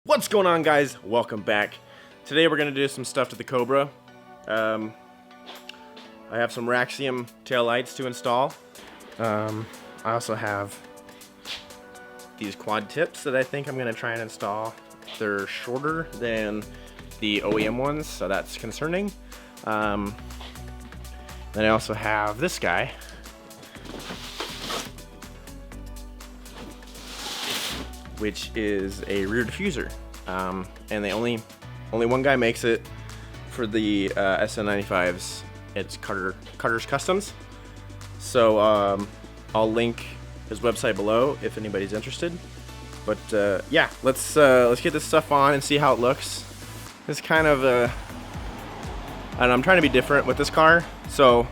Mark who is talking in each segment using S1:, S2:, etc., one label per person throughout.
S1: What's going on, guys? Welcome back. Today we're going to do some stuff to the Cobra. I have some Raxiom tail lights to install. I also have these quad tips that I think I'm going to try and install. They're shorter than the OEM ones, so that's concerning. Then I also have this guy. Which is a rear diffuser, and they only one guy makes it for the SN95s. It's Carter's Customs. So I'll link his website below if anybody's interested. But yeah, let's get this stuff on and see how it looks. It's kind of and I'm trying to be different with this car, so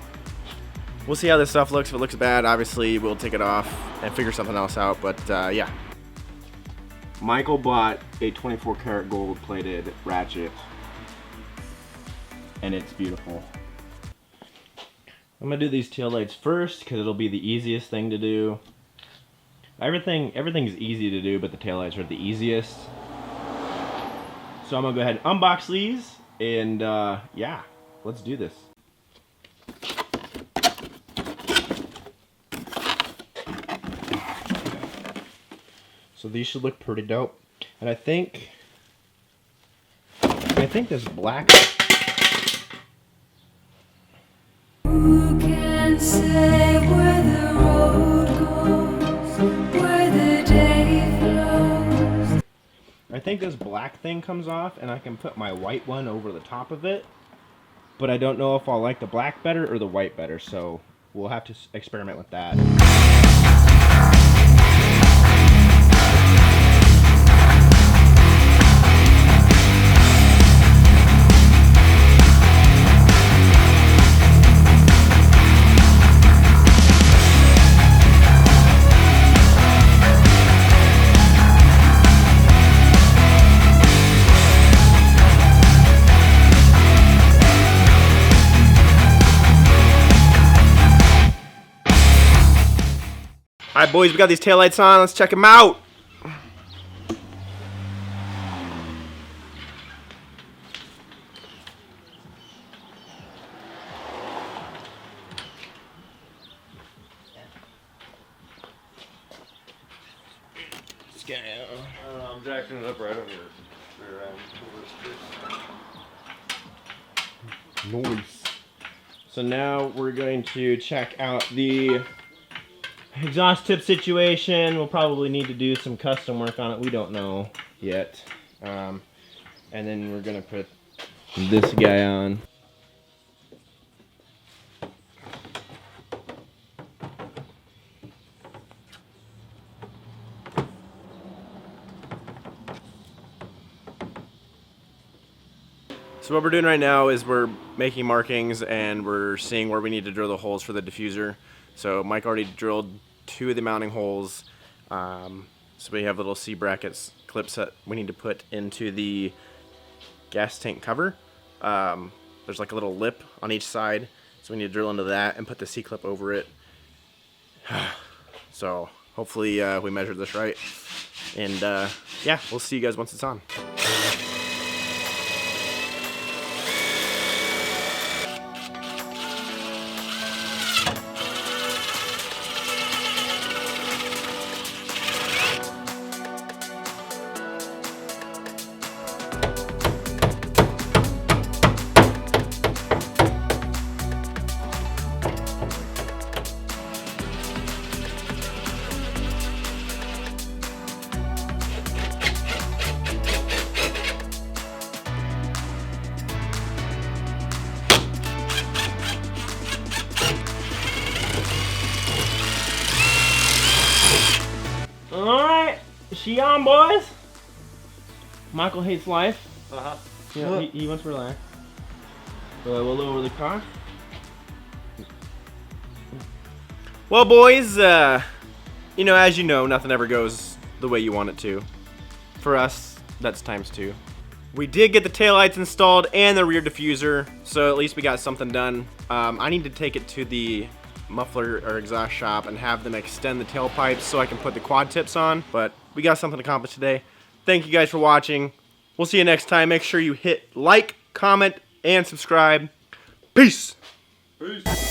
S1: we'll see how this stuff looks. If it looks bad, obviously we'll take it off and figure something else out. But yeah. Michael bought a 24 karat gold plated ratchet, and it's beautiful. I'm gonna do these tail lights first because it'll be the easiest thing to do. Everything's easy to do, but the tail lights are the easiest. So I'm gonna go ahead and unbox these, and yeah, let's do this. So these should look pretty dope. And I think this black. Who can say where the road goes, where the day flows? I think this black thing comes off and I can put my white one over the top of it. But I don't know if I'll like the black better or the white better, so we'll have to experiment with that. Alright, boys, we got these taillights on. Let's check them out.
S2: I'm jacking it up right over here.
S1: Nice. So now we're going to check out the exhaust tip situation. We'll probably need to do some custom work on it. We don't know yet. And then we're gonna put this guy on. So what we're doing right now is we're making markings and we're seeing where we need to drill the holes for the diffuser. So Mike already drilled 2 of the mounting holes. So we have little C-brackets clips that we need to put into the gas tank cover. There's like a little lip on each side, so we need to drill into that and put the C-clip over it. So hopefully we measured this right. And yeah, we'll see you guys once it's on. Alright, she on, boys? Michael hates life. Yeah, he wants to relax. We'll lower the car. Well, boys, you know, as you know, nothing ever goes the way you want it to. For us, that's ×2. We did get the taillights installed and the rear diffuser, so at least we got something done. I need to take it to the muffler or exhaust shop and have them extend the tailpipes so I can put the quad tips on, but we got something accomplished today. Thank you guys for watching. We'll see you next time. Make sure you hit like, comment, and subscribe. Peace.
S2: Peace.